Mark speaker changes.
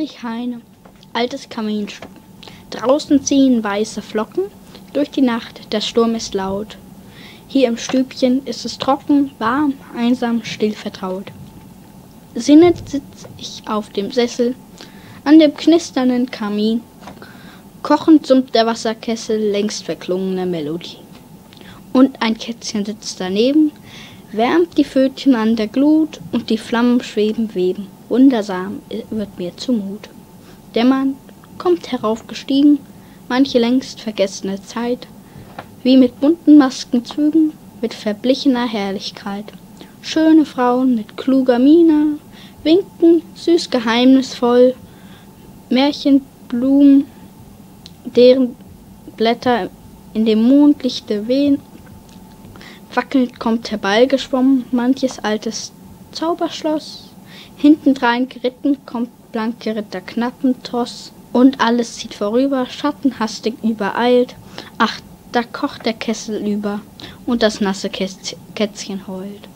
Speaker 1: Heinrich Heine, altes Kaminstück. Draußen ziehen weiße Flocken durch die Nacht, der Sturm ist laut. Hier im Stübchen ist es trocken, warm, einsam, still vertraut. Sinnend sitz ich auf dem Sessel, an dem knisternden Kamin. Kochend summt der Wasserkessel längst verklungener Melodie. Und ein Kätzchen sitzt daneben, wärmt die Pfötchen an der Glut und die Flammen schweben, weben. Wundersam wird mir zumut. Der Mann kommt heraufgestiegen, manche längst vergessene Zeit, wie mit bunten Maskenzügen, mit verblichener Herrlichkeit. Schöne Frauen mit kluger Miene winken süß geheimnisvoll, Märchenblumen, deren Blätter in dem Mondlichte wehen. Wackelnd kommt herbeigeschwommen manches altes Zauberschloss, hintendrein geritten kommt blanke Ritter Knappentross, und alles zieht vorüber, schattenhastig übereilt. Ach, da kocht der Kessel über, und das nasse Kätzchen heult.